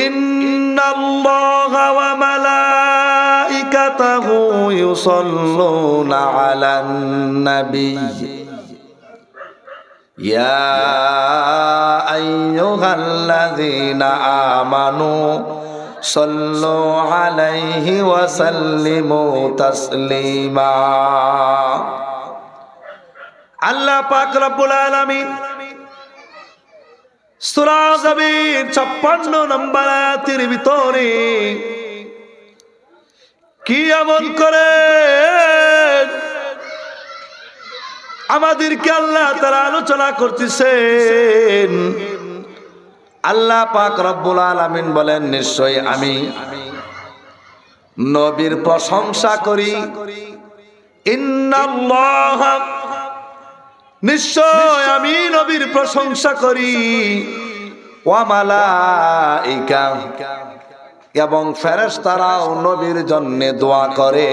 ইন্নাল্লাহা ওয়া মালাইকাতাহু ইউসাল্লুনা আলান নাবিয়্য ইয়া আইয়ুহাল্লাযীনা আমানু সাল্লু আলাইহি ওয়া সাল্লিমু তাসলিমা। আল্লাহ পাক রব্বুল আলামিন সূরা যাবির 56 নম্বর আয়াতের ভিতরে কি এমন করে আমাদেরকে আল্লাহ তাআলা আলোচনা করতেছেন। আল্লাহ পাক রব্বুল আলামিন বলেন, নিশ্চয় আমি নবীর প্রশংসা করি। ইন্নাল্লাহ, নিশ্চয় আমি নবীর প্রশংসা করি। ওয়া মালাইকা, এবং ফেরেশতারাও নবীর জন্য দোয়া করে।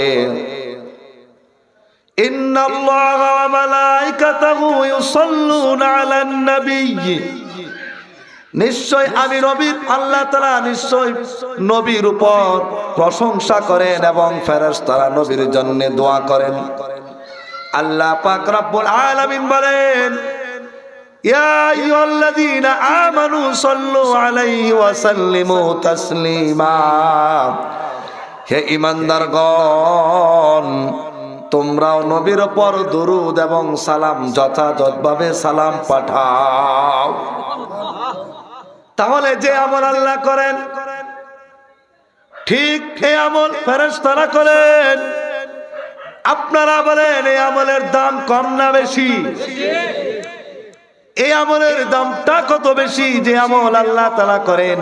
ইন্নাল্লাহা ওয়া মালাইকাতাহু ইউসাল্লুনা আলান নাবিয়্য, নিশ্চয় আমি নবীর, আল্লাহ তাআলা নিশ্চয় নবীর উপর প্রশংসা করেন এবং ফেরেশতারা নবীর জন্য দোয়া করেন। আল্লাহ পাক রব্বুল আলামিন বলেন, ইয়া আইয়ুহাল্লাযীনা আমানু সাল্লু আলাইহি ওয়া সাল্লিমু তাসলিমা। হে ঈমানদারগণ, তোমরাও নবীর উপর দুরূদ এবং সালাম যথাযথভাবে সালাম পাঠাও। তাহলে যে আমল আল্লাহ করেন ঠিক এই আমল ফেরেশতারা করেন। আপনারা বলেন এই আমলের দাম কম না বেশি? এই আমলের দামটা কত বেশি যে আমল আল্লাহ তাআলা করেন।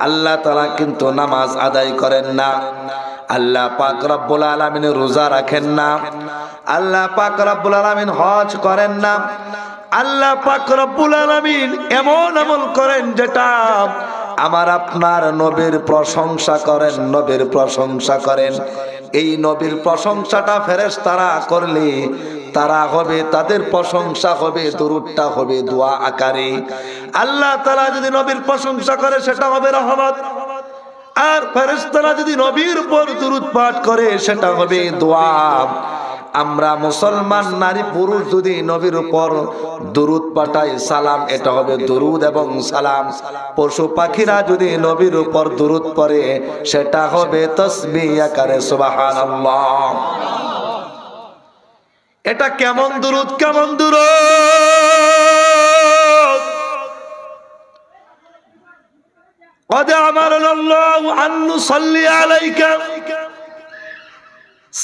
আল্লাহ তাআলা কিন্তু নামাজ আদায় করেন না, আল্লাহ পাক রব্বুল আলামিন রোজা রাখেন না, আল্লাহ পাক রব্বুল আলামিন হজ করেন না, আল্লাহ পাক রব্বুল আলামিন এমন আমল করেন যেটা আমার আপনার নবীর প্রশংসা করেন, নবীর প্রশংসা করেন। এই নবীর প্রশংসাটা ফেরেশতারা করলে তারা হবে, তাদের প্রশংসা হবে, দুরূদটা হবে দোয়া আকারে। আল্লাহ তাআলা যদি নবীর প্রশংসা করে সেটা হবে রহমত, আর ফেরেশতারা যদি নবীর উপর দুরূদ পাঠ করে সেটা হবে দোয়া। আমরা মুসলমান নারী পুরুষ যদি নবীর উপর দুরূদ পাঠাই সালাম, এটা হবে দুরূদ এবং সালাম। পশু পাখিরা যদি নবীর উপর দুরূদ পড়ে সেটা হবে তাসবিহ আকারে সুবহানাল্লাহ। এটা কেমন দুরূদ, কেমন দুরূদ! قد أمرنا الله أن نصلي عليك।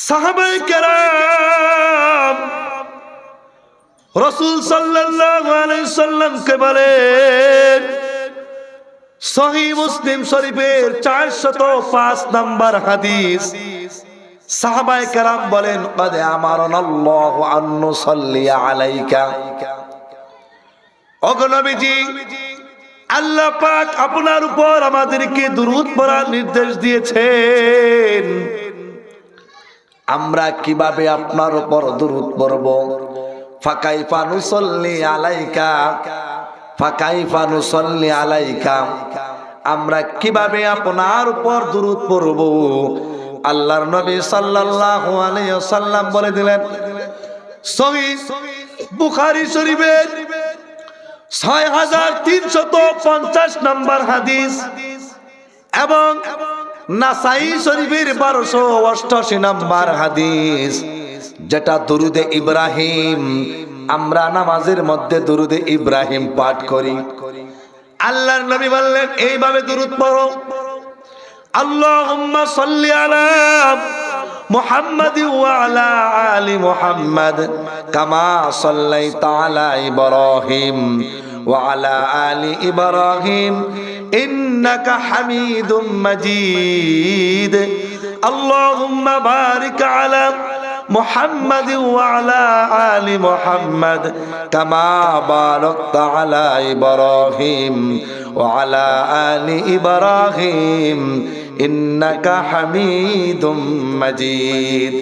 সাহাবায়ে কেরাম রাসূল সাল্লাল্লাহু আলাইহি সাল্লামকে বলেন, সহিহ মুসলিম শরীফের 405 নম্বর হাদিস, সাহাবায়ে কেরাম বলেন, قد أمرنا الله أن نصلي عليك। ওগো নবীজি, আল্লাহ পাক আপনার উপর আমাদেরকে দুরূদ পড়ার নির্দেশ দিয়েছেন। আমরা কিভাবে আপনার উপর দুরূদ পড়ব? ফাকাইফা নুসাল্লি আলাইকা, ফাকাইফা নুসাল্লি আলাইকা, আমরা কিভাবে আপনার উপর দুরূদ পড়ব? আল্লাহর নবী সাল্লাল্লাহু আলাইহি ওয়াসাল্লাম বলে দিলেন, সহিহ বুখারী শরীফের 6350 নম্বর হাদিস এবং নাসাই শরীফের 1288 নম্বর হাদিস, যেটা দুরুদে ইব্রাহিম। আমরা নামাজের মধ্যে দুরুদে ইব্রাহিম পাঠ করি। আল্লাহর নবী বললেন, এইভাবে দুরুদ পড়ো, আল্লাহুম্মা সাল্লি আলা মুহাম্মাদ ওয়া আলা আলি মুহাম্মাদ কামা সাল্লাইতা আলা ইব্রাহিম ওয়া আলা আলি ইব্রাহিম ইন্নাকা হামিদুম মাজিদ। আল্লাহুম্মা বারিক আলা মুহাম্মাদ ওয়া আলা আলি মুহাম্মাদ কামা বারাকতা আলা ইব্রাহিম ওয়া আলা আলি ইব্রাহিম ইন্নাকা হামিদুম মাজিদ।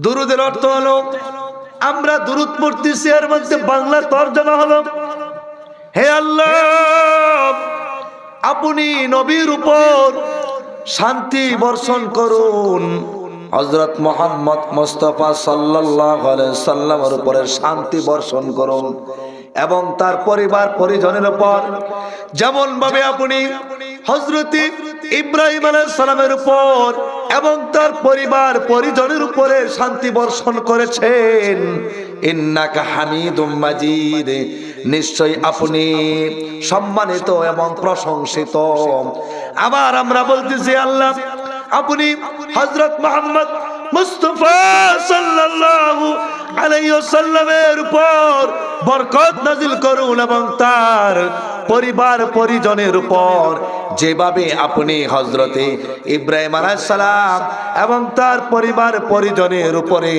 দুরূদের অর্থ হলো, আমরা দুরূদ পড়তেছি, এর মধ্যে বাংলা তরজমা হলো, হে আল্লাহ, আপনি নবীর উপর শান্তি বর্ষণ করুন। হযরত মুহাম্মদ মুস্তাফা সাল্লাল্লাহু আলাইহি সাল্লামের উপরে শান্তি বর্ষণ করুন এবং তার পরিবার পরিজনের উপর যেমন ভাবে আপনি হযরত ইব্রাহিম আলাইহিস সালামের উপর এবং তার পরিবার পরিজনের উপরে শান্তি বর্ষণ করেছেন। ইন্নাকা হামিদুম মাজিদ, নিশ্চয় আপনি সম্মানিত এবং প্রশংসিত। আবার আমরা বলতেছি আল্লাহ আপনি হযরত মুহাম্মদ মুস্তাফা সাল্লাল্লাহু আলাইহি ওয়াসাল্লামের উপর বরকত নাজিল করুন এবং তার পরিবার পরিজনের উপর যেভাবে আপনি হযরতে ইব্রাহিম আলাইহিস সালাম এবং তার পরিবার পরিজনের উপরে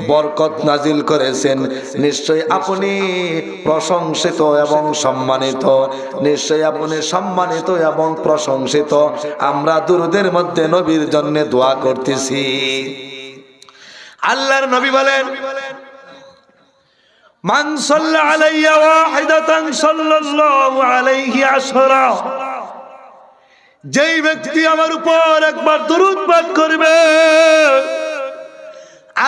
বরকত নাজিল করেছেন, নিশ্চয় আপনি প্রশংসিত এবং সম্মানিত। নিশ্চয় আপনি সম্মানিত এবং প্রশংসিত। আমরা দুরূদের মধ্যে নবীর জন্য দোয়া করতেছি। আল্লাহর নবী বলেন, মান সাল্লা আলাইয়া ওয়াহিদাতান সাল্লাল্লাহু আলাইহি আশরা, যেই ব্যক্তি আমার উপর একবার দরুদ পাঠ করবে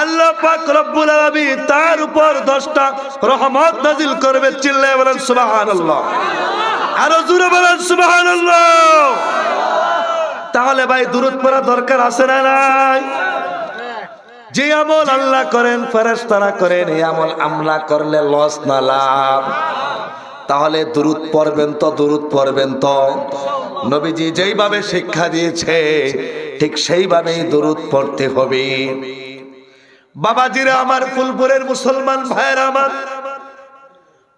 আল্লাহ পাক রব্বুল আলামিন তার উপর 10টা রহমত নাজিল করবে। চিল্লায়ে বলেন সুবহানাল্লাহ, আরো জোরে বলেন সুবহানাল্লাহ। তাহলে ভাই দরুদ পড়া দরকার আছে না নাই? যে আমল আল্লাহ করেন ফেরেশতারা করেন, এই আমল আমরা করলে লস না লাভ? তাহলে দুরূদ পড়বেন তো, দুরূদ পড়বেন তো। নবীজি যেইভাবে শিক্ষা দিয়েছে ঠিক সেইভাবেই দুরূদ পড়তে হবে। বাবাজিরা আমার, ফুলপুরের মুসলমান ভাইয়েরা আমার,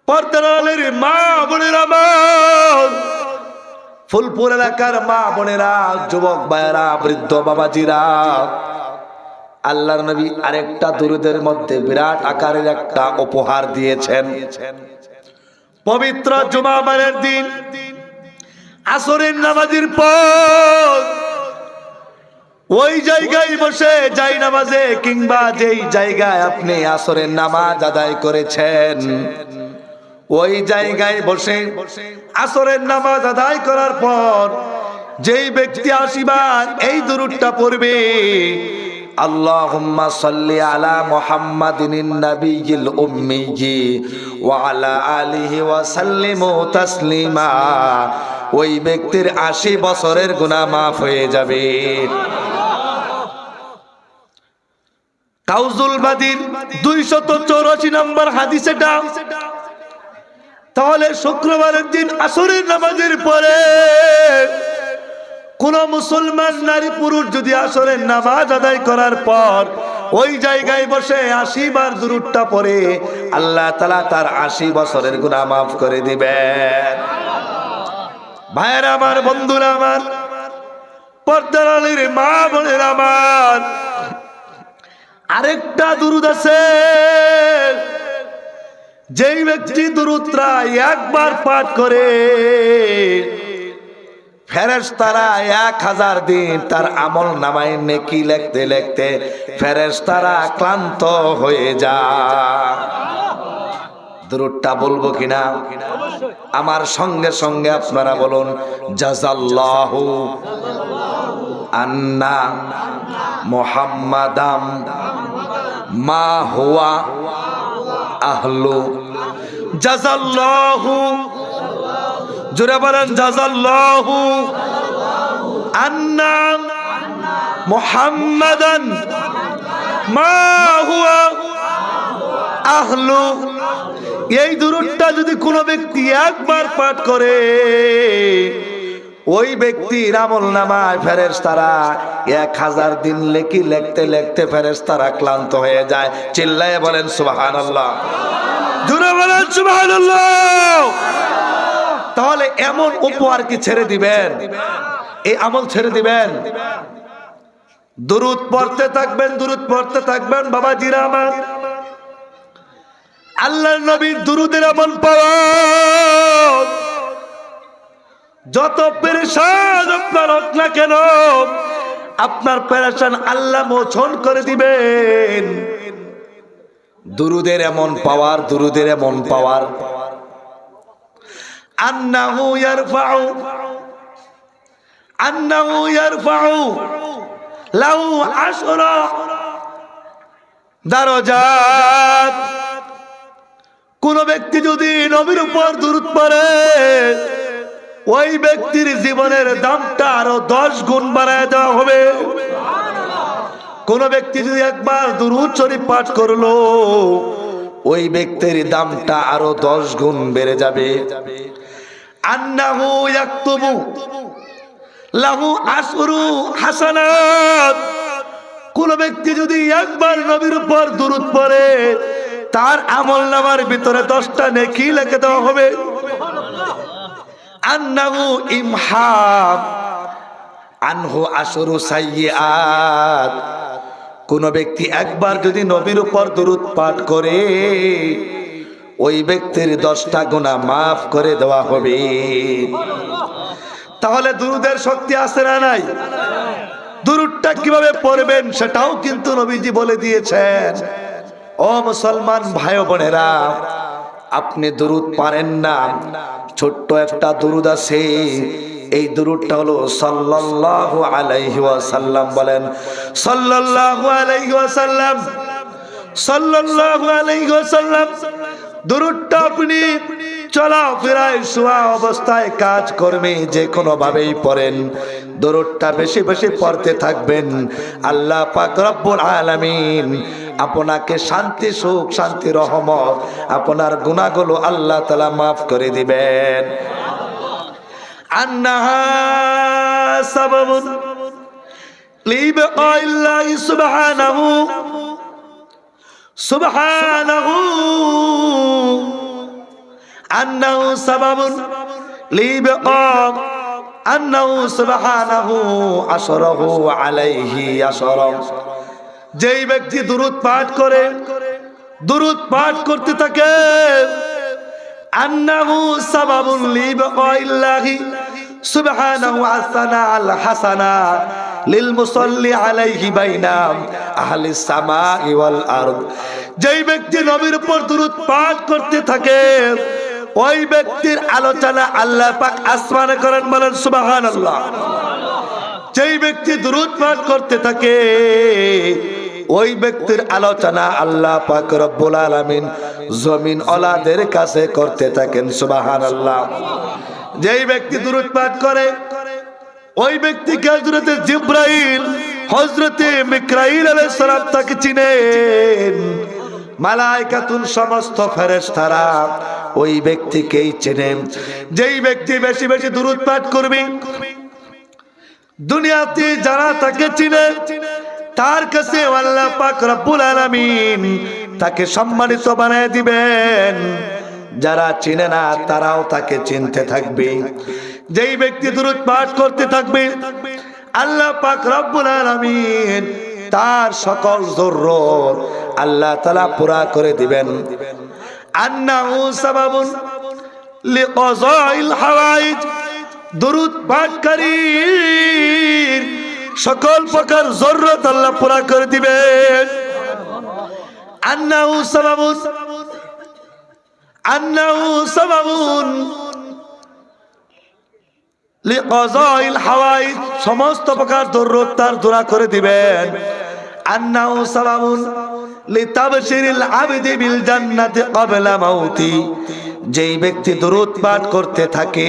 পর্দার আলের মা বোনেরা আমার, ফুলপুর এলাকার মা বোনেরা, যুবক ভাইয়েরা, বৃদ্ধ বাবাজিরা, আল্লাহর নবী আরেকটা দুরূদের মধ্যে বিরাট আকারের একটা উপহার দিয়েছেন। পবিত্র জুমাবারের দিন আসরের নামাজের পর ওই জায়গায় বসে যাই নামাজে কিংবা যেই জায়গায় আপনি আসরের নামাজ আদায় করেছেন ওই জায়গায় বসে আসরের নামাজ আদায় করার পর যেই ব্যক্তি 80 বার এই দুরূদটা পড়বে, আল্লাহুম্মা সাল্লি আলা মুহাম্মাদিন নাবিয়্যিল উম্মিয়্যি ওয়া আলা আলিহি ওয়া সাল্লিমু তাসলিমা, ওই ব্যক্তির 80 বছরের গুনাহ মাফ হয়ে যাবে। কাউজুল বাদির 284 নম্বর হাদিস এটা। তাহলে শুক্রবারের দিন আসরের নামাজের পরে কোন মুসলমান নারী পুরুষ যদি আসরের নামাজ আদায় করার পর ওই জায়গায় বসে 80 বার দুরূদটা পড়ে, আল্লাহ তাআলা তার 80 বছরের গুনাহ মাফ করে দিবেন। ভাইয়েরা আমার, বন্ধুরা আমার, পর্দার আলীর মা বোনেরা আমার, আরেকটা দুরূদ আছে। যেই ব্যক্তি দুরূদটা একবার পাঠ করে ফেরেশতারা 1000 দিন তার আমল নামায় নেকি লিখতে লিখতে ফেরেশতারা ক্লান্ত হয়ে যায়। দুরূদটা বলবো কিনা? আমার সঙ্গে সঙ্গে আপনারা বলুন, জাযাল্লাহু আন্না মুহাম্মাদাম মা হুয়া আহলু। জাযাল্লাহু, জোরে বলেন, জাযাল্লাহু আন্না মুহাম্মাদান মা হুয়া আহলু। এই দুরূদটা যদি কোনো ব্যক্তি একবার পাঠ করে ওই ব্যক্তির আমল নামায় ফেরেশতারা 1000 দিন লেখি লিখতে লিখতে ফেরেশতারা ক্লান্ত হয়ে যায়। চিল্লায়ে বলেন সুবহানাল্লাহ, জোরে বলেন সুবহানাল্লাহ। তাহলে এমন উপহার কি ছেড়ে দিবেন? এই আমল ছেড়ে দিবেন? দুরূদ পড়তে থাকবেন, দুরূদ পড়তে থাকবেন। বাবাজিরা আমার, আল্লাহর নবীর দুরূদের আমল পাওয়া, যত পেরেশান আপনার হোক না কেন আপনার পেরেশান আল্লাহ মোচন করে দিবেন। দুরূদের এমন পাওয়ার, দুরূদের এমন পাওয়ার, আন্নাহু ইয়ারফাউ আন্নাহু ইয়ারফাউ লাহু আশরা দারাজাত। কোন ব্যক্তি যদি নবীর উপর দুরূদ পড়ে ওই ব্যক্তির জীবনের দামটা আরো 10 গুণ বাড়ায় দেওয়া হবে। কোন ব্যক্তি যদি একবার দুরূদ শরীফ পাঠ করলো ওই ব্যক্তির দামটা আরো 10 গুণ বেড়ে যাবে। আন্নাহু ইয়াকতুবু লাহু আশরু হাসানাত। কোন ব্যক্তি যদি একবার নবীর উপর দুরূদ পড়ে তার আমলনামার ভিতরে 10টা নেকি লিখে দেওয়া হবে। আন্নাহু ইমহাম আনহু আশরু সাইয়্যাত। কোন ব্যক্তি একবার যদি নবীর উপর দুরূদ পাঠ করে ওই ব্যক্তির 10টা গুনাহ মাফ করে দেওয়া হবে। তাহলে দুরূদের শক্তি আছে না নাই? দুরূদটা কিভাবে পড়বেন সেটাও কিন্তু নবীজি বলে দিয়েছেন। ও মুসলমান ভাই বোনেরা, আপনি দুরূদ পারেন না, ছোট্ট একটা দুরূদ আছে। এই দুরূদটা হলো সাল্লাল্লাহু আলাইহি ওয়াসাল্লাম। বলেন সাল্লাল্লাহু আলাইহি ওয়াসাল্লাম, সাল্লাল্লাহু আলাইহি ওয়াসাল্লাম। দুরূদটা আপনি চলাফেরায় শোয়া অবস্থায় কাজ কর্মে যে কোনো ভাবেই পড়েন, দুরূদটা বেশি বেশি পড়তে থাকবেন। আল্লাহ পাক রব্বুল আলামিন আপনাকে শান্তি সুখ শান্তি রহমত আপনার গুনাহগুলো আল্লাহ তাআলা মাফ করে দিবেন। আন্নাহা সাবাবুন লিবাইল্লাহি সুবহানাহু সুবহানাহু আন্নাহু সাবাবুন লিবাম আন্নাহু সুবহানাহু আশরাহু আলাইহি আশরাম। যেই ব্যক্তি দুরূদ পাঠ করে, দুরূদ পাঠ করতে থাকে, আন্নাহু সাবাবুন লিবাইল্লাহি সুবহানাহু আসানা আল হাসানা লিল মুসাল্লি আলাইহি বাইনা আহলিস সামাই ওয়াল আরদ। যেই ব্যক্তি নবীর উপর দুরূদ পাঠ করতে থাকে ওই ব্যক্তির আলোচনা আল্লাহ পাক আসমানে করেন। বলেন সুবহানাল্লাহ। যেই ব্যক্তি দুরূদ পাঠ করতে থাকে ওই ব্যক্তির আলোচনা আল্লাহ পাক রব্বুল আলামিন জমিন ওলাদের কাছে করতে থাকেন। সুবহানাল্লাহ। যেই ব্যক্তি দুরূদ পাঠ করে ওই ব্যক্তিকে হযরতে জিবরাইল হযরতে মিকাইল আলাইহিস সালাম তাকে চিনেন। মালায়েকাতুল সমস্ত ফেরেশতারা ওই ব্যক্তিকেই চেনেন। যেই ব্যক্তি বেশি বেশি দুরূদ পাঠ করবে দুনিয়াতে যারা তাকে চিনে তার কাছে আল্লাহ পাক রব্বুল আলামিন তাকে সম্মানিত বানায় দিবেন। যারা চিনে না তারাও তাকে চিনতে থাকবে। যেই ব্যক্তি দুরূদ পাঠ করতে থাকবে আল্লাহ পাক রব্বুল আলামিন তার সকল জরুরত আল্লাহ তাআলা পুরা করে দিবেন। আন্নাহু সাবাবুন লিকাযাইল হাওয়াইজ। দুরূদ পাঠকারীর সকল প্রকার জরুরত আল্লাহ পুরা করে দিবেন। আন্নাহু সাবাবুন আন্নাহু সাবাবুন লিকাযাইল হাওয়াইজ। সমস্ত প্রকার জরুরত তার পুরা করে দিবেন। আন্নাহু সাবাবুন লিতাবশিরিল আবদি বিল জান্নাতি ক্বাবলা মাউতি। যেই ব্যক্তি দুরূদ পাঠ করতে থাকে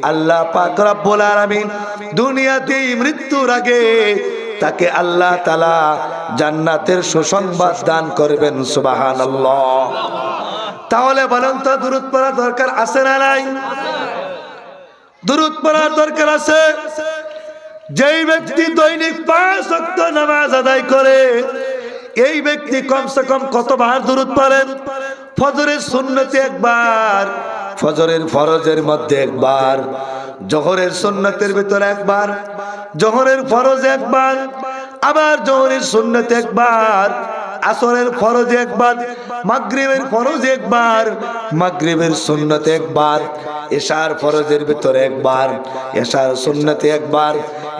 আল্লাহ পাক রব্বুল আলামিন দুনিয়াতে মৃত্যুর আগে তাকে আল্লাহ তাআলা জান্নাতের সুসংবাদ দান করবেন। সুবহানাল্লাহ। তাহলে বলেন তো দুরূদ পড়ার দরকার আছে না নাই? দুরূদ পড়ার দরকার আছে। যেই ব্যক্তি দৈনিক 5 ওয়াক্ত নামাজ আদায় করে এই ব্যক্তি কমসে কম কতবার দুরূদ পড়েন? ফজরের সুন্নতে একবার, ফজরের ফরজের মধ্যে একবার, জোহরের সুন্নতের ভিতরে একবার, জোহরের ফরজে একবার, আবার জোহরের সুন্নতে একবার, আসরের ফরজে একবার, মাগরিবের ফরজে একবার, মাগরিবের সুন্নতে একবার, এশার ফরজের ভিতরে একবার, এশার সুন্নতে একবার,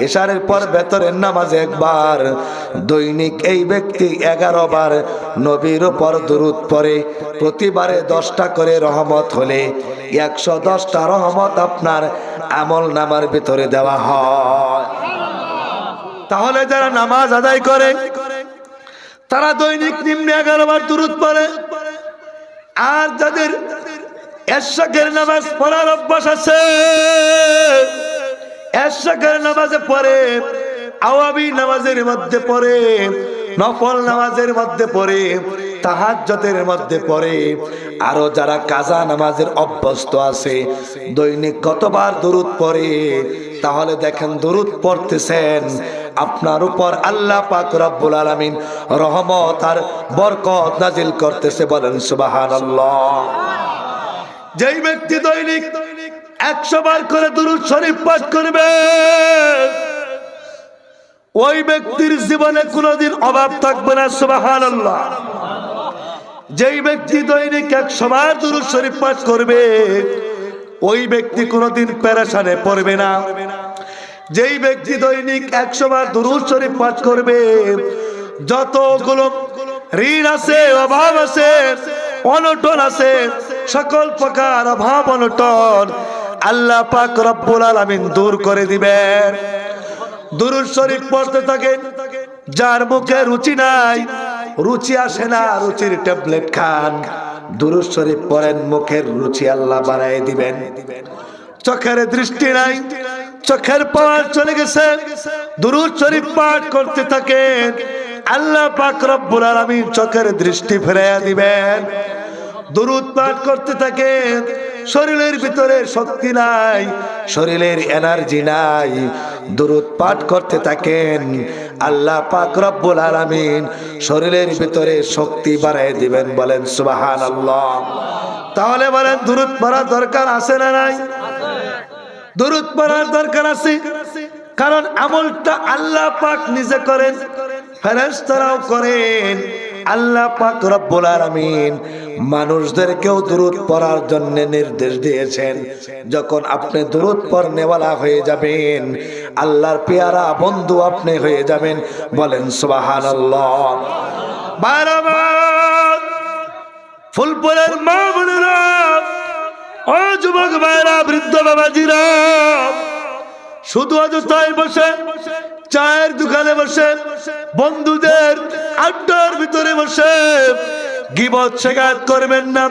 এশারের পর বেতরের নামাজে একবার। দৈনিক এই ব্যক্তি 11 বার নবীর উপর দুরূদ পড়ে। প্রতিবারে 10টা করে রহমত হলে 110টা রহমত আপনার আমল নামার ভিতরে দেওয়া হয়। তাহলে যারা নামাজ আদায় করে তারা দৈনিক নিম্নে 11 বার দুরূদ পড়ে। আর যাদের এশাকের নামাজ পড়ার অভ্যাস আছে, এশাকের নামাজে পড়ে, আওয়াবি নামাজের মধ্যে পড়ে, নফল নামাজের মধ্যে পড়ে, তাহাজ্জুদের মধ্যে পড়ে, আরো যারা কাজা নামাজের অভ্যস্ত আছে দৈনিক কতবার দুরূদ পড়ে, তাহলে দেখেন দুরূদ পড়তেছেন, আপনার উপর আল্লাহ পাক রব্বুল আলামিন রহমত আর বরকত নাজিল করতেছে। বলেন সুবহানাল্লাহ। যেই ব্যক্তি দৈনিক 100 বার করে দুরূদ শরীফ পাঠ করবে ওই ব্যক্তির জীবনে কোনোদিন অভাব থাকবে না। সুবহানাল্লাহ। যেই ব্যক্তি দৈনিক 100 বার দুরূদ শরীফ পাঠ করবে ওই ব্যক্তি কোনোদিন পেরেশানে পড়বে না। যেই ব্যক্তি দৈনিক 100 বার দুরূদ শরীফ পাঠ করবে যতগুলো ঋণ আছে, অভাব আছে, অনটন আছে, সকল প্রকার অভাব অনটন আল্লাহ পাক রব্বুল আলামিন দূর করে দিবেন। দুরূদ শরীফ পড়তে থাকেন। যার মুখে রুচি নাই, রুচি আসে না, রুচির ট্যাবলেট খান, দুরূদ শরীফ পড়েন, মুখের রুচি আল্লাহ বাড়ায় দিবেন। চোখের দৃষ্টি নাই, চোখের পাওয়ার চলে গেছে, দুরূদ শরীফ পাঠ করতে থাকেন, আল্লাহ পাক রব্বুল আলামিন চোখের দৃষ্টি ফিরিয়ে দিবেন। দুরূদ পাঠ করতে থাকেন, শরীরের ভিতরে শক্তি নাই, শরীরের এনার্জি নাই, দুরূদ পাঠ করতে থাকেন, আল্লাহ পাক রব্বুল আলামিন শরীরের ভিতরে শক্তি বাড়ায় দিবেন। বলেন সুবহানাল্লাহ। তাহলে বলেন দুরূদ পড়ার দরকার আছে না নাই? দুরূদ পড়ার দরকার আছে, কারণ আমলটা আল্লাহ পাক নিজে করেন, ফেরেশতারাও করেন। আল্লাহ পাক রব্বুল আলামিন মানুষদেরকেও দুরূদ পড়ার জন্য নির্দেশ দিয়েছেন। যখন আপনি দুরূদ পড়নেওয়ালা হয়ে যাবেন, আল্লাহর পেয়ারা বন্ধু আপনি হয়ে যাবেন। বলেন সুবহানাল্লাহ। বারবার ফুলপুরের মা বোনেরা, ও যুবক ভাইরা, বৃদ্ধ বাবাজিরা, শুধু অযথায় বসে চায়ের দোকানে বসে, বন্ধুদের আড্ডার ভিতরে বসে গীবত শেখাত করবেন না।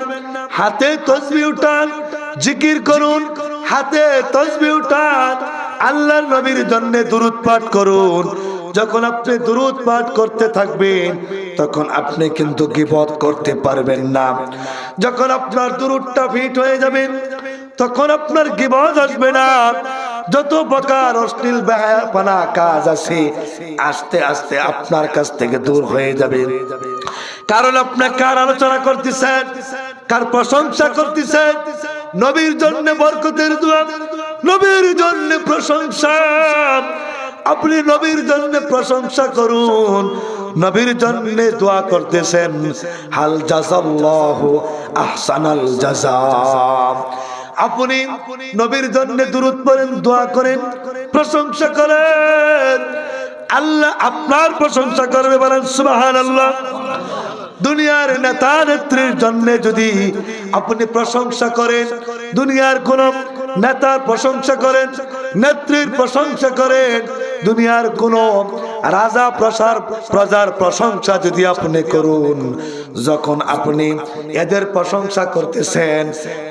হাতে তাসবিহ উঠান, জিকির করুন, হাতে তাসবিহ উঠান, আল্লাহর নবীর জন্য দুরূদ পাঠ করুন। যখন আপনি দুরূদ পাঠ করতে থাকবেন তখন আপনি কিন্তু গীবত করতে পারবেন না। যখন আপনার দুরূদটা ফিট হয়ে যাবে তখন আপনার গীবত আসবে না। যত প্রকার অশ্লীল বেহায়াপনা কাজ আছে আস্তে আস্তে আপনার কাছ থেকে দূর হয়ে যাবে। কারণ আপনি কার আলোচনা করতেছেন, কার প্রশংসা করতেছেন? নবীর জন্য বরকতের দোয়া, নবীর জন্য প্রশংসা। আপনি নবীর জন্য প্রশংসা করুন, নবীর জন্য দোয়া করতেছেন। হাল জাযাল্লাহু আহসানাল জাযা। আপনি নবীর জন্য দুরূদ পড়েন, দোয়া করেন, প্রশংসা করেন, আল্লাহ আপনার প্রশংসা করবে। বলেন সুবহানাল্লাহ। দুনিয়ার নেতা নেত্রীর জন্য যদি আপনি প্রশংসা করেন, দুনিয়ার কোন নেতার প্রশংসা করেন, নেত্রীর প্রশংসা করেন, দুনিয়ার কোন রাজা প্রজার প্রশংসা যদি আপনি করুন, যখন আপনি এদের প্রশংসা করতেছেন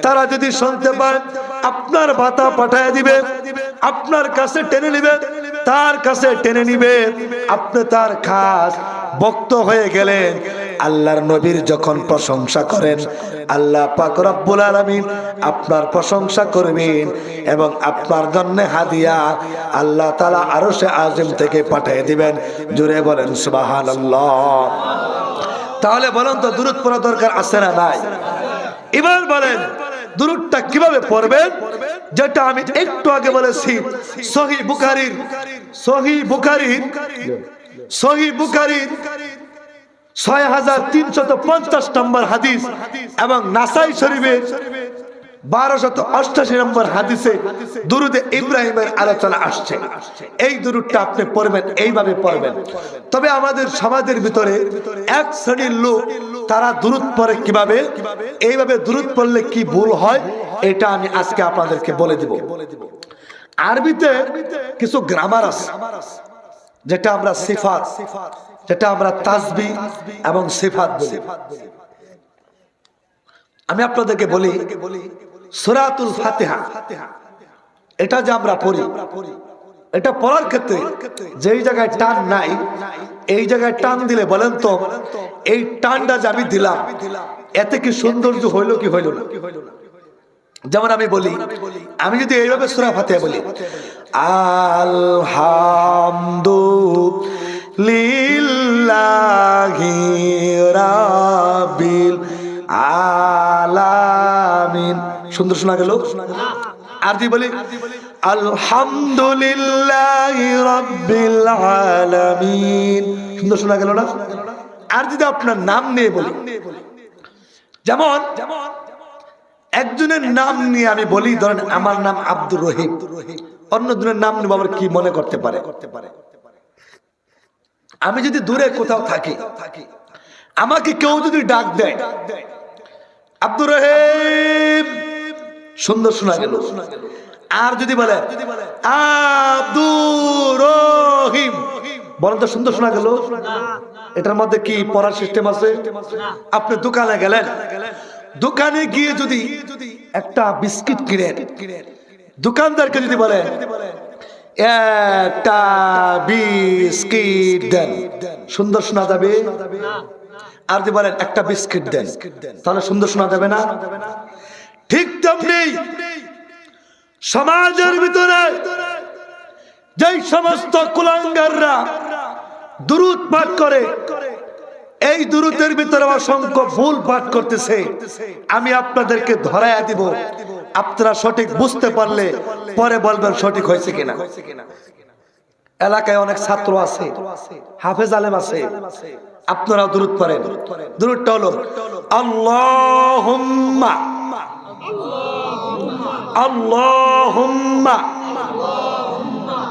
তারা যদি শুনতে পায় আপনার বাতা পাঠায় দিবে, আপনার কাছে টেনে নিবে, তার কাছে টেনে নিবে, আপনি তার খাস ভক্ত হয়ে গেলেন। আল্লাহর নবীর যখন প্রশংসা করেন আল্লাহ পাক রব্বুল আলামিন আপনার প্রশংসা করবেন এবং আপনার জন্য হাদিয়া আল্লাহ তাআলা আরশে আযম থেকে পাঠিয়ে দিবেন। জোরে বলেন সুবহানাল্লাহ। তাহলে বলেন তো দুরূদ পড়া দরকার আছে না নাই? এবার বলেন দুরূদটা কিভাবে পড়বেন? যেটা আমি একটু আগে বলেছি, সহিহ বুখারীর 6350 নম্বর হাদিস এবং নাসাই শরীফের 1288 নম্বর হাদিসে দুরুদে ইব্রাহিমের আলোচনা আসছে। এই দুরুদটা আপনি পড়বেন, এইভাবে পড়বেন। তবে আমাদের সমাজের ভিতরে এক শ্রেণীর লোক তারা দুরুদ পড়ে কিভাবে, এইভাবে দুরুদ পড়লে কি ভুল হয় এটা আমি আজকে আপনাদেরকে বলে দিব। আরবিতে কিছু গ্রামার আছে যেটা আমরা সিফাত, যেটা আমরা তাসবিহ এবং সিফাত বলি। আমি আপনাদেরকে বলি সূরাতুল ফাতিহা, এটা যে আমরা পড়ি, এটা পড়ার ক্ষেত্রে যেই জায়গায় টান নাই এই জায়গায় টান দিলে বলেন তো এই টানটা যে আমি দিলাম এতে কি সৌন্দর্য হইল কি হইল না? যেমন আমি বলি, আমি যদি এইভাবে সূরা ফাতিহা বলি আলহামদুলিল্লাহি রাব্বিল আলামিন, সুন্দর শোনা গেল। আর যদি বলি আলহামদুলিল্লাহি রাব্বিল আলামিন, সুন্দর শোনা গেল না? আর যদি আপনার নাম নিয়ে বলি, যেমন একজনের নাম নিয়ে আমি বলি, ধরেন আমার নাম আব্দুর রহিম, অন্যজনের নাম নিয়ে আবার কি মনে করতে পারে? আমি যদি দূরে কোথাও থাকি, আমাকে কেউ যদি ডাক দেয় আব্দুর রহিম, সুন্দর শোনা গেল। আর যদি বলে আব্দুর রহিম, বলেন তো সুন্দর শোনা গেল? এটার মধ্যে কি পড়ার সিস্টেম আছে? আপনি দোকানে গেলেন, দোকানে গিয়ে যদি একটা বিস্কিট কিনেন, দোকানদারকে যদি বলেন একটা বিস্কিট দেন, সুন্দর শোনা যাবে? আর যদি বলেন একটা বিস্কিট দেন, তাহলে সুন্দর শোনা যাবে না? ঠিক তেমনি সমাজের ভিতরে যেই সমস্ত কুলাঙ্গাররা দুরূদ পাঠ করে, এই দুরূদের ভিতরে অসংখ্য ভুল পাঠ করতেছে, আমি আপনাদেরকে ধরায়া দিব। আপনারা সঠিক বুঝতে পারলে পরে বলবেন সঠিক হয়েছে কিনা। এলাকায় অনেক ছাত্র আছে, হাফেজ আলেম আছে, আপনারা দুরূদ পড়েন। দুরূদটা হলো আল্লাহুম্মা আল্লাহুম্মা,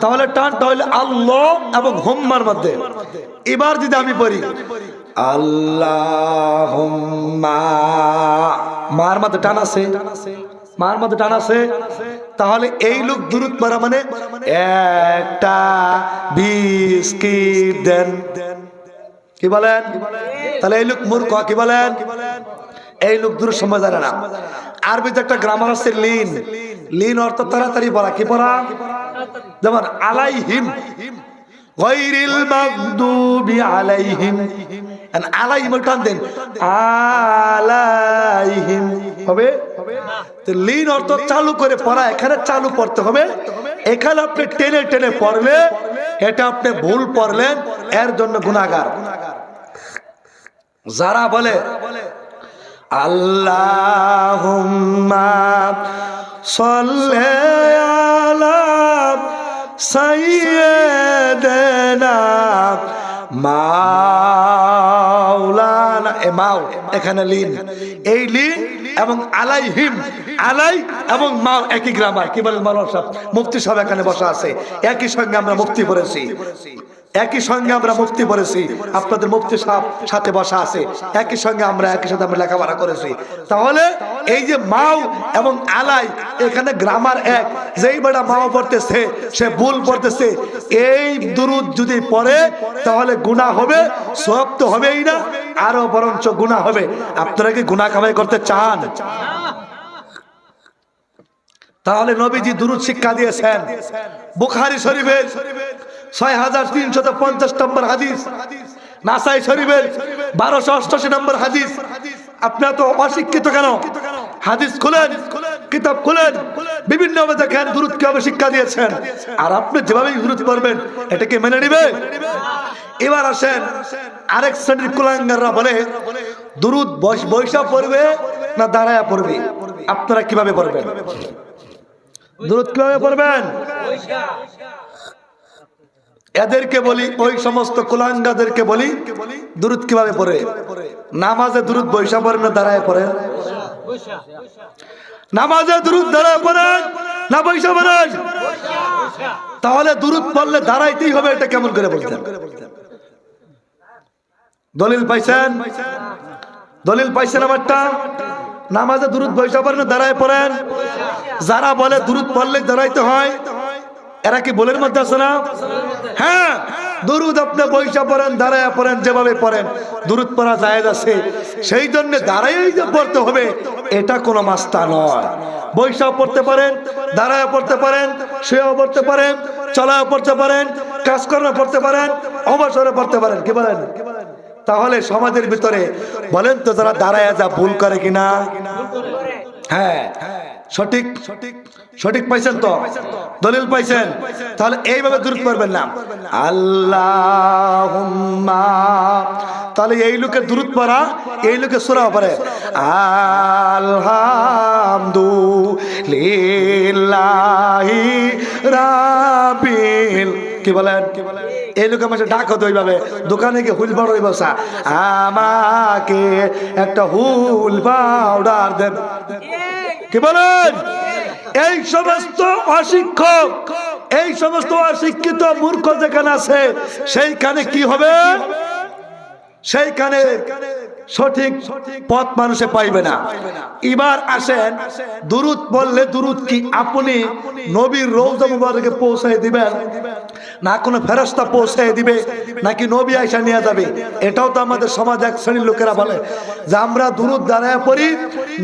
তাহলে টানটা হইলে আল্লাহ এবং হুম্মার মধ্যে। এবার যদি আমি পড়ি আল্লাহুম্মা, মার মধ্যে টান আছে, মার মধ্যে টান আছে, তাহলে এই লোক দুরূদ পড়া মানে একটা বিস্কিট দেন, কি বলেন? তাহলে এই লোক মূর্খ, কি বলেন? এই লোক দুরূদ সময় জানে না। আরবিতে একটা গ্রামার আছে লিন, লিন অর্থ তাড়াতাড়ি পড়া, কি পড়া? যেমন আলাইহিম গায়রিল মাগদুবি আলাইহিম, এন্ড আলাইহিম টান দেন, আলাইহিম হবে। তো লিন অর্থ চালু করে পড়া, এখানে চালু পড়তে হবে। এখানে আপনি টেনে টেনে পড়লে এটা আপনি ভুল পড়লেন, এর জন্য গুনাহগার। যারা বলে আল্লাহুম্মা সাল্লি আলা সাইয়্যিদিনা মাওলানা, মাও এখানে লিন, এই লিন এবং আলাইহিম, আলাই এবং মাও একই গ্রামার, কি বলেন মাওলানা সাহেব? মুফতি সাহেব এখানে বসা আছে, একই সঙ্গে আমরা মুফতি পড়েছি, একই সঙ্গে আমরা মুফতি পড়েছি, আপনাদের মুফতি সাহেব সাথে বসা আছে, একই সঙ্গে আমরা একই সাথে আমরা লেখাপড়া করেছি। তাহলে এই যে মাও এবং আলাই, এখানে গ্রামার এক, যেই বেটা মাও পড়তেছে সে ভুল পড়তেছে। এই দুরূদ যদি পড়ে তাহলে গুনাহ হবে, সওয়াব তো হবেই না, আরো বরঞ্চ গুনাহ হবে। আপনারা কি গুনাহ কামাই করতে চান? তাহলে নবীজি দুরূদ শিক্ষা দিয়েছেন। বুখারী শরীফের 6350 নম্বর হাদিস, নাসাই শরীফের 1288 নম্বর হাদিস। আপনারা তো অশিক্ষিত কেন? হাদিস খুলেন, কিতাব খুলেন, বিভিন্ন ভাবে দেখেন দুরূদ কিভাবে শিক্ষা দিয়েছেন, আর আপনি যেভাবে দুরূদ পড়বেন এটাকে মেনে নিবে? এবার আসেন আরেক শ্রেণীর কুলাঙ্গাররা বলে দুরূদ বৈশা পড়বে না দাঁড়ায়া পড়বে। আপনারা কিভাবে পড়বেন? দুরূদ কিভাবে পড়বেন? এদেরকে বলি, ওই সমস্ত কুলাঙ্গাদেরকে বলি দুরূদ কিভাবে পড়ে? নামাজে দুরূদ বৈশা পড়েন না দাঁড়ায় পড়েন? নামাজে দুরূদ দাঁড়ায় পড়েন না বৈশা পড়েন? তাহলে দুরূদ পড়লে দাঁড়াইতেই হবে, এটা কেমন করে বলতেন? দলিল পাইছেন? দলিল পাইছেন আমারটা? নামাজে দুরূদ বৈশা পড়েন না দাঁড়ায় পড়েন? যারা বলে দুরূদ পড়লে দাঁড়াইতে হয়, এরা কি বলের মধ্যে আছে না? হ্যাঁ, দুরুদ আপনি বৈশা পড়েন, দাঁড়ায় পড়েন, যেভাবে পড়েন দুরুদ পড়া জায়েজ আছে। সেই জন্য দাঁড়াইয়াই যে পড়তে হবে এটা কোনো মাস্তা নয়। বৈশাও পড়তে পারেন, দাঁড়ায় পড়তে পারেন, শুয়েও পড়তে পারেন, চলাও পড়তে পারেন, কাজকর্মে পড়তে পারেন, অবসরে পড়তে পারেন। কি বলেন? তাহলে সমাজের ভিতরে বলেন তো যারা দাঁড়ায় যা ভুল করে কিনা? হ্যাঁ, সঠিক সঠিক পাইছেন তো? দলিল পাইছেন? তাহলে এইভাবে দূর করবেন না আল্লাহুম্মা। তাহলে এই লোকে দুরূদ পড়া, এই লোকে সূরা পড়ে আলহামদুলিল্লাহি রাব্বিল। কি বলেন? এই লোক আমার ডাক হতো ওইভাবে, দোকানে গিয়ে হুল পাউডার বসা, আমাকে একটা হুল পাউডার দেন। কি বলেন? এই সমস্ত অশিক্ষক, এই সমস্ত অশিক্ষিত মূর্খ যেখানে আছে সেইখানে কি হবে? সেইখানে সঠিক পথ মানুষে পাইবে না। এবার আসেন, দুরূদ বললে দুরূদ কি আপনি নবীর রওজা মুবারকে পৌঁছায় দিবেন, না কোনো ফেরেশতা পৌঁছায় দিবে, নাকি নবী আয়েশা নিয়ে যাবে? এটাও তো আমাদের সমাজ এক শ্রেণীর লোকেরা বলে যে আমরা দুরূদ দাঁড়ায় পড়ি,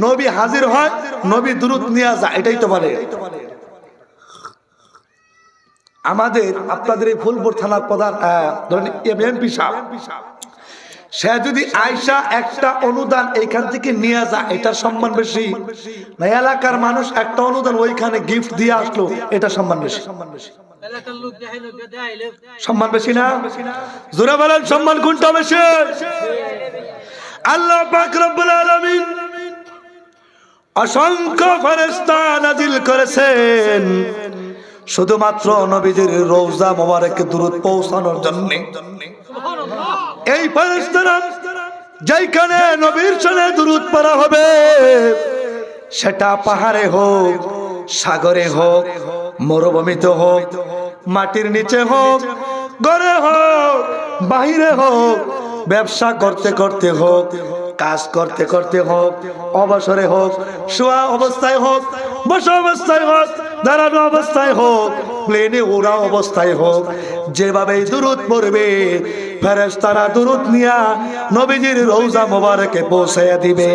নবী হাজির হয়, নবী দুরূদ নিয়ে যায়, এটাই তো বলে। আমাদের আপনাদের এই ফুলপুর থানার প্রধান ধরেন এমপি সাহেব, সে যদি আয়সা একটা অনুদান এইখান থেকে নিয়ে যায়, এটার সম্মান বেশি না এলাকার মানুষ একটা অনুদান ওইখানে গিফট দিয়ে আসলো, এটা সম্মান বেশি? সম্মান বেশি না? জোরে বলেন সম্মান কোনটা বেশি? আল্লাহ পাক রব্বুল আলামিন অসংখ্য ফেরেশতা নাজিল করেছেন শুধুমাত্র নবীজির রওজা মোবারকে দুরূদ পৌঁছানোর জন্য। এই ফেরেশতারা যেখানে নবীর শানে দুরূদ পড়া হবে, সেটা পাহাড়ে হোক, সাগরে হোক, মরুভূমিতে হোক, মাটির নিচে হোক, ঘরে হোক, বাহিরে হোক, ব্যবসা করতে করতে হোক, কাজ করতে করতে হোক, অবসরে হোক, শোয়া অবস্থায় হোক, বসা অবস্থায় হোক, দাঁড়ানো অবস্থায় হোক, প্লেনে ওড়া অবস্থায় হোক, যেভাবে দুরূদ পড়বে ফেরেশতারা দুরূদ নিয়া নবীজির রওজা মোবারকে পৌঁছায়া দিবে।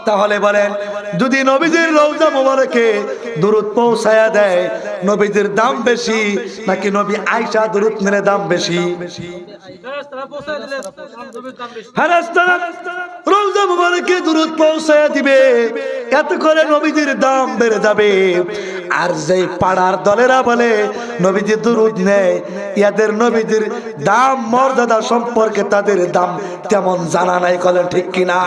তাহলে বলেন, যদি নবীজির রওজা মোবারকে দুরূদ পৌঁছায়া দেয়, নবীজির দাম বেশি নাকি নবী আয়েশা দুরূদ নিলে দাম বেশি? ফেরেশতারা রওজা মোবারকে দুরূদ পৌঁছায়া দিবে, এত করে নবীজির দাম বেড়ে যাবে। আর যেই পাড়ার দলেরা বলে নবীজি দুরূদ নেয়, এদের নবীজির দাম মর্যাদা সম্পর্কে তাদের দাম তেমন জানা নাই। বলেন ঠিক কিনা?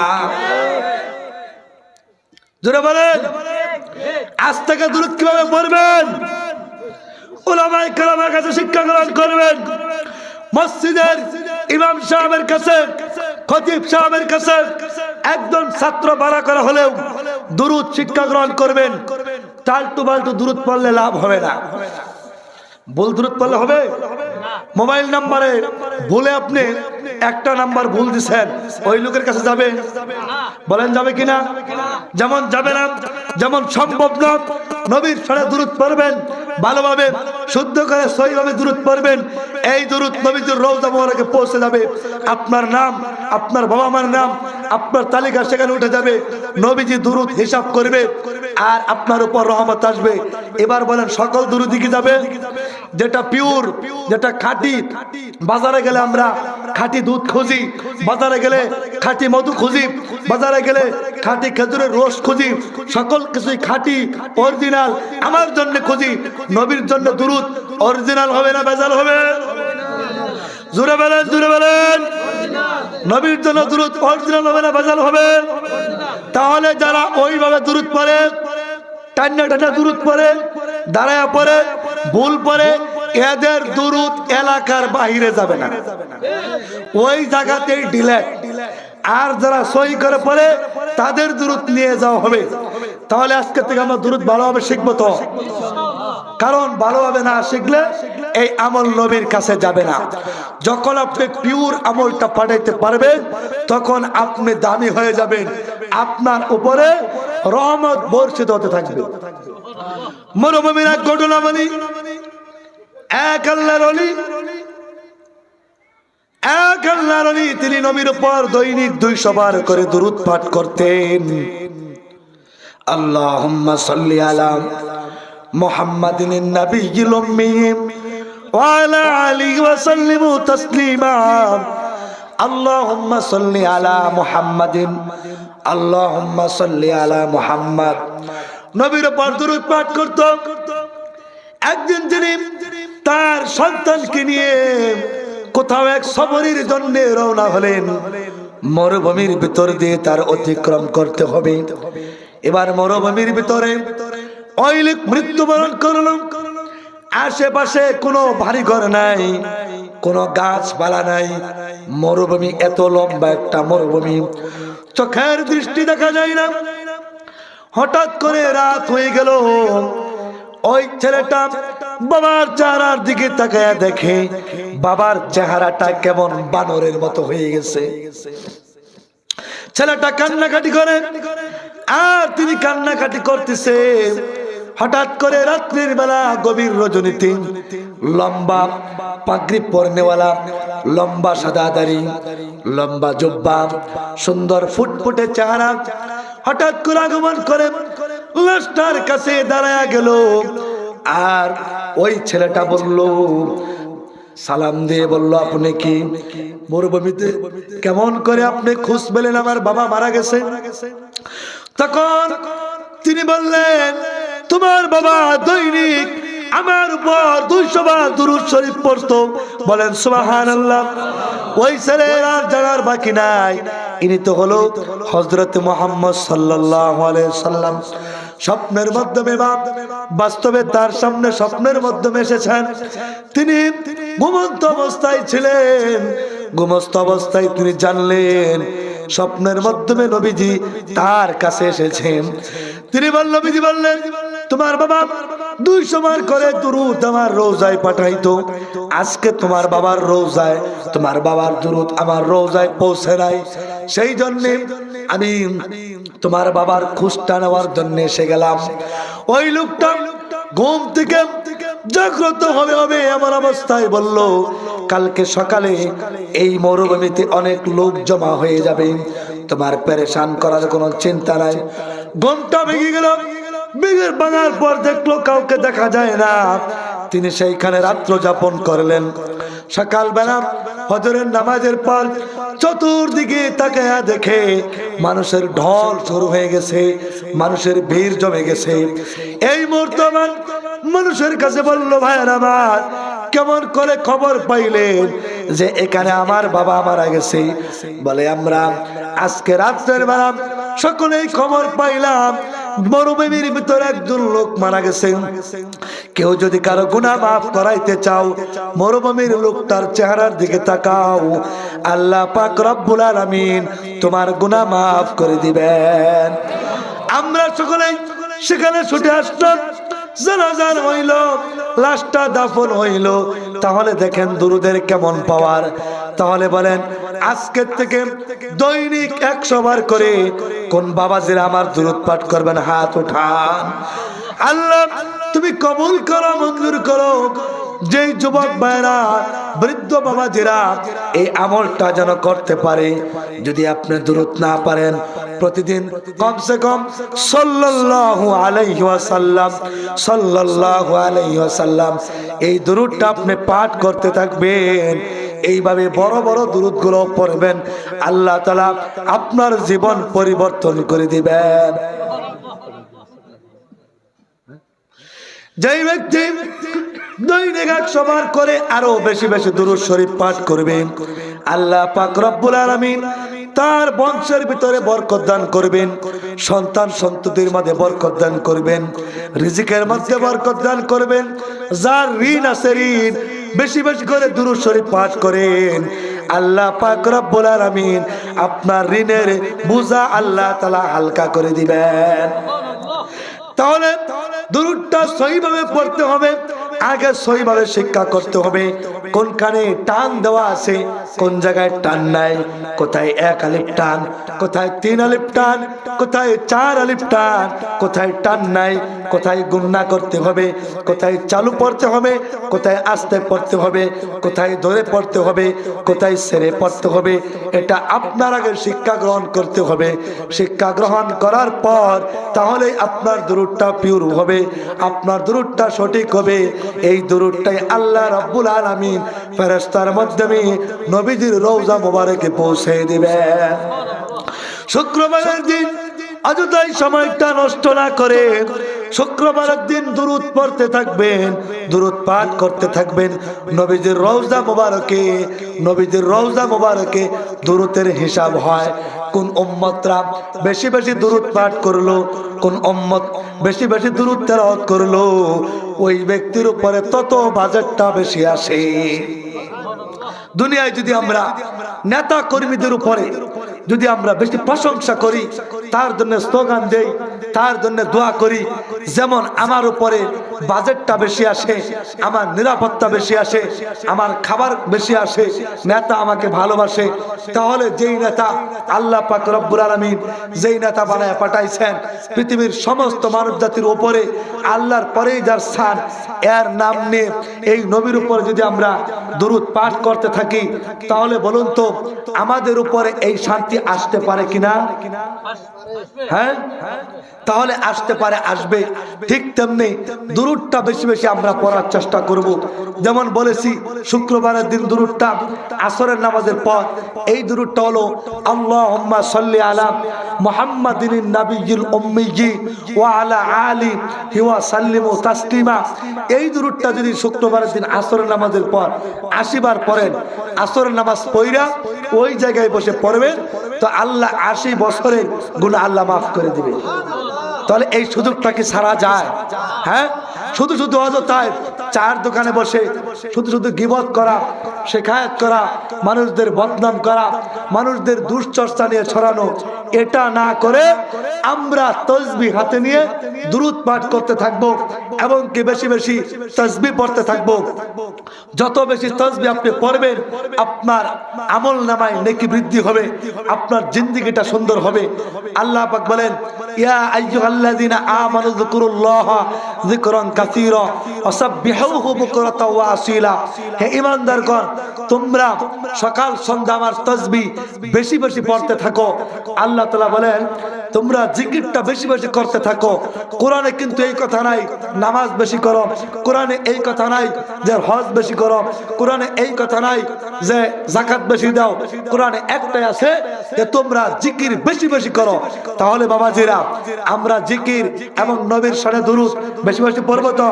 জোরে বলেন। আজ থেকে দুরূদ কিভাবে পড়বেন? উলামায়ে কেরামের কাছে শিক্ষা গ্রহণ করবেন, মসজিদের ইমাম সাহেবের কাছে, খতিব সাহেবের কাছে একজন ছাত্র ভাড়া করা হলেও দুরূদ শিক্ষা গ্রহণ করবেন। টালটু বাল্টু দুরূদ পড়লে লাভ হবে না। ভুল দুরূদ পড়লে হবে? মোবাইল নাম্বারে ভুলে আপনি একটা নাম্বার ভুল দিচ্ছেন, ওই লোকের কাছে যাবে? বলেন যাবে কিনা? যেমন যাবে না, যেমন সম্ভব না। নবীর শানে দুরূদ পড়বেন, ভালোভাবে শুদ্ধ করে সহিভাবে দুরূদ পড়বেন। এই দুরূদ নবীজির রওজা মোবারকে পৌঁছে যাবে। আপনার নাম, আপনার বাবা মার নাম, আপনার তালিকা সেখানে উঠে যাবে। নবীজি দুরূদ হিসাব করবে আর আপনার উপর রহমত আসবে। এবার বলেন সকল দুরূদই কি যাবে? যেটা পিওর, যেটা খাঁটি। বাজারে গেলে আমরা খাঁটি দুধ খুঁজি, বাজারে গেলে খাঁটি মধু খুঁজি, বাজারে গেলে খাঁটি খেজুরের রস খুঁজি, সকল কিছুই খাঁটি অরিজিনাল আমার জন্য খুঁজি। নবীর জন্য দুরূদ অরিজিনাল হবে না ভেজাল হবে? জোরে বলেন, জোরে বলেন। নবীর জন্য দুরূদ অরিজিনাল হবে না ভেজাল হবে? তাহলে যারা ওইভাবে দুরূদ পড়ে, টান্না টান্না দুরূদ পড়ে, দাঁড়ায়া পড়ে, ভুল পড়ে, এদের দুরূদ এলাকার বাহিরে যাবে না, ওই জায়গাতেই ডিলেট। আর যারা সহি করে পড়ে তাদের দুরূদ নিয়ে যাওয়া হবে। তাহলে আজকে থেকে আমরা দুরূদ ভালোভাবে শিখবো তো, কারণ ভালোভাবে না শিখলে এই আমল নবীর কাছে যাবে না। যখন আপনি পিওর আমলটা পাঠাইতে পারবেন তখন আপনি দামি হয়ে যাবেন, আপনার উপরে রহমত বর্ষিত হতে থাকবে। মরুভূমির এক ঘটনা বলি। এক আল্লাহর ওলি তিনি নবীর উপর দৈনিক 200 বার করে দুরূদ পাঠ করতেন। আল্লাহুম্মা সাল্লি আলা মুহাম্মাদিন নাবিয়্যিল উম্মি ওয়া আলা আলিহি ওয়া সাল্লিমু তাসলিমা। আল্লাহুম্মা সাল্লি আলা মুহাম্মাদিন, আল্লাহুম্মা সাল্লি আলা মুহাম্মাদ। নবীর উপর দুরূদ পাঠ করত। একদিন তিনি তার সন্তানকে নিয়ে কোথাও এক সফরের জন্য রওনা হলেন। মরুভূমির ভিতর দিয়ে তার অতিক্রম করতে হবে। এবার মরুভূমির ভিতরে ওই লোক মৃত্যুবরণ করল। আশেপাশে কোনো বাড়ি ঘর নাই, কোনো গাছপালা নাই। মরুভূমি, এত লম্বা একটা মরুভূমি, চোখের দৃষ্টি দেখা যায় না। হঠাৎ করে রাত হয়ে গেল। ওই ছেলেটা বাবার চেহারার দিকে তাকায় দেখে বাবার চেহারাটা কেমন বানরের মতো হয়ে গেছে। ছেলেটা কান্নাকাটি করে, আর তিনি কান্নাকাটি করতেছে। হঠাৎ করে রাত্রির বেলা গভীর রজনীতে লম্বা পাগড়ি পরনেওয়ালা, লম্বা সাদা দাড়ি, লম্বা জুব্বা, সুন্দর ফুটফুটে চেহারা হঠাৎ করে আগমন করে লাশটার কাছে দাঁড়ায় গেল। আর ওই ছেলেটা বলল, সালাম দিয়ে বলল, আপনি কি মরুভূমিতে কেমন করে আপনি খোঁজ পেলেন আমার বাবা মারা গেছে? তখন তিনি বললেন, তোমার বাবা দৈনিক আমার উপর 200 বার দুরূদ শরীফ পড়তো। বলেন সুবহানাল্লাহ। ওই ছেলের আর জানার বাকি নাই, ইনি তো হলো হযরত মুহাম্মদ সাল্লাল্লাহু আলাইহি সাল্লাম। স্বপ্নের মাধ্যমে বা বাস্তবে তার সামনে স্বপ্নের মাধ্যমে এসেছেন। তিনি ঘুমন্ত অবস্থায় ছিলেন। ঘুমন্ত অবস্থায় তিনি জানলেন স্বপ্নের মাধ্যমে নবীজি তার কাছে এসেছেন। তিনি বললেন, নবীজি বললেন, তোমার বাবা 200 বার করে দুরূদ আমার রওজায় পাঠাইতো। আজকে তোমার বাবার রওজায়, তোমার বাবার দুরূদ আমার রওজায় পৌঁছে নাই। সেই জন্য আমি তোমার বাবার খোঁজটা নেওয়ার জন্য এসে গেলাম। ওই লোকটা ঘুম থেকে জাগ্রত হবে এমন অবস্থায় বলল, কালকে সকালে এই মরুভূমিতে অনেক লোক জমা হয়ে যাবে, তোমার পেরেশান করার কোনো চিন্তা নাই। ঘুমটা ভেঙে গেল। বিগের ভাঙার পর দেখলো কাউকে দেখা যায় না। তিনি সেইখানে রাত্র যাপন করলেন। সকালবেলা ফজরের নামাজের পর চতুর্দিকে তাকায়া দেখে মানুষের ঢল শুরু হয়ে গেছে, মানুষের ভিড় জমে গেছে। এই মুহূর্তে মানুষের কাছে বলল, ভাইয়ের আমার, কেমন করে খবর পাইলেন যে এখানে আমার বাবা মারা গেছে? বলে, আমরা আজকে রাত্রের বেলা সকলেই খবর পাইলাম মরুভূমির ভিতরে একজন লোক মারা গেছে। কেউ যদি কারো গুনাহ মাফ করাইতে চাও, মরুভূমির লোকটার চেহারার দিকে তাকাও, আল্লাহ পাক রব্বুল আলামিন তোমার গুনাহ মাফ করে দিবেন। আমরা সকলেই সেখানে ছুটে আসলাম। জানাজার হইল, লাশটা দাফন হইল। তাহলে দেখেন দুরুদের কেমন পাওয়ার। তাহলে বলেন, আজকের থেকে দৈনিক 100 বার করে কোন বাবাজিরা আমার দুরুদ পাঠ করবেন? হাত উঠান। আল্লাহ তুমি কবুল করো, মঞ্জুর করো। যেই যুবক ভাইরা, বৃদ্ধ বাবাজিরা এই আমলটা যেন করতে পারে। যদি আপনি দুরুদ না পারেন, প্রতিদিন কমসে কম সাল্লাল্লাহু আলাইহি ওয়াসাল্লাম, সাল্লাল্লাহু আলাইহি ওয়াসাল্লাম এই দুরুদটা আপনি পাঠ করতে থাকবেন। এইভাবে বড় বড় দুরুদগুলো পড়বেন, আল্লাহ তাআলা আপনার জীবন পরিবর্তন করে দিবেন। যেই ব্যক্তি দৈনিক 100 বার করে আরো বেশি বেশি দুরূদ শরীফ পাঠ করবেন, আল্লাহ পাক রব্বুল আলামিন তার বংশের ভিতরে বরকত দান করবেন, সন্তান সন্ততির মধ্যে বরকত দান করবেন, রিজিকের মধ্যে বরকত দান করবেন। যার ঋণ আছে, ঋণ বেশি বেশি করে দুরূদ শরীফ পাঠ করেন, আল্লাহ পাক রব্বুল আলামিন আপনার ঋণের বোঝা আল্লাহ তাআলা হালকা করে দিবেন। তাহলে দুরূদটা সহিভাবে পড়তে হবে। আগে সহিভাবে শিক্ষা করতে হবে কোনখানে টান দেওয়া আছে, কোন জায়গায় টান নাই, কোথায় 1 আলিফ টান, কোথায় 3 আলিফ টান, কোথায় 4 আলিফ টান, কোথায় টান নাই, কোথায় গুণনা করতে হবে, কোথায় চালু পড়তে হবে, কোথায় আস্তে পড়তে হবে, কোথায় ধরে পড়তে হবে, কোথায় ছেড়ে পড়তে হবে। এটা আপনার আগে শিক্ষা গ্রহণ করতে হবে। শিক্ষা গ্রহণ করার পর তাহলে আপনার দুরূদটা পিওর হবে, আপনার দুরূদটা সঠিক হবে। এই দুরূদটাই আল্লাহ রাব্বুল আলামিন ফেরেশতার মাধ্যমে নবীজির রওজা মোবারকে পৌঁছে দিবেন। শুক্রবারের দিন অযথাই সময়টা নষ্ট না করে শুক্রবারের দিন দুরূদ পড়তে থাকবেন, দুরূদ পাঠ করতে থাকবেন। নবীজির রওজা মোবারকে, নবীজির রওজা মোবারকে দুরূদের হিসাব হয়। কোন উম্মতরা বেশি বেশি দুরূদ পাঠ করলো, কোন উম্মত বেশি বেশি দুরূদ তেলাওয়াত করলো, ওই ব্যক্তির উপরে তত বাজেটটা বেশি আসে। দুনিয়ায় যদি আমরা নেতা কর্মীদের উপরে যদি আমরা বেশি প্রশংসা করি, তার জন্য স্লোগান দেই, তার জন্য দোয়া করি, যেমন আমার উপরে বাজেটটা বেশি আসে, আমার নিরাপত্তা বেশি আসে, আমার খাবার বেশি আসে, নেতা আমাকে ভালোবাসে, তাহলে যেই নেতা আল্লাহ পাক রব্বুল আলামিন যেই নেতা বানায় পাঠাইছেন পৃথিবীর সমস্ত মানব জাতির উপরে আল্লাহর পরেই যার স্থান, এর নাম নিয়ে এই নবীর উপরে যদি আমরা দুরূদ পাঠ করতে থাকি, তাহলে বলুন তো আমাদের উপরে এই শান্তি আসতে পারে কিনা? হ্যাঁ, তাহলে আসতে পারে, আসবে। ঠিক তেমনি দুরূদটা বেশি বেশি আমরা পড়ার চেষ্টা করব। যেমন বলেছি শুক্রবারের দিন দুরূদটা আসরের নামাজের পর, এই দুরূদটা হলো আল্লাহুম্মা সাল্লি আলা মুহাম্মাদিন নাবিয়্যিল উম্মিয়্যি ওয়া আলা আলিহি ওয়া সাল্লিমু তাসলিমা। এই দুরূদটা যদি শুক্রবারের দিন আসরের নামাজের পর 80 বার পড়েন, আসরের নামাজ পড়া ওই জায়গায় বসে পড়বেন, তো আল্লাহ 80 বছরের গুনাহ আল্লাহ মাফ করে দিবে। তাহলে এই সুযোগটা কি ছাড়া যায়? হ্যাঁ, শুধু শুধু অযথায় চার দোকানে বসে শুধু শুধু গীবত করা, শেখায়ত করা, মানুষদের বদনাম করা, মানুষদের দুশ্চর্চা নিয়ে ছড়ানো, এটা না করে আমরা তাসবিহ হাতে নিয়ে দুরূদ পাঠ করতে থাকবো এবং কি বেশি বেশি তাসবিহ পড়তে থাকবো। যত বেশি তাসবিহ আপনি পড়বেন আপনার আমল নামায় নেকি বৃদ্ধি হবে, আপনার জিন্দেগিটা সুন্দর হবে। আল্লাহ পাক বলেন ইয়া আইয়ুহাল্লাযিনা আমানু যিকুরুল্লাহা যিকরান কাসীরা ওয়াসাব্বিহুহু বুকরাতাও ওয়া আসীলা। হে ঈমানদারগণ, তোমরা সকাল সন্ধ্যা আমার তাসবিহ বেশি বেশি পড়তে থাকো। আল্লাহ তাআলা বলেন তোমরা জিকিরটা বেশি বেশি করতে থাকো। কোরআনে কিন্তু এই কথা নাই নামাজ বেশি করো, কোরআনে এই কথা নাই যে হজ বেশি করো, কোরআনে এই কথা নাই যে যাকাত বেশি দাও। কোরআনে একটাই আছে যে তোমরা জিকির বেশি বেশি করো। তাহলে বাবাজিরা আমরা জিকির এবং নবীর শানে দুরূদ বেশি বেশি পড়ব তো?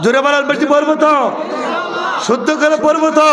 জোরে বলেন, বেশি পড়ব তো? শুদ্ধ করে পড়ব তো?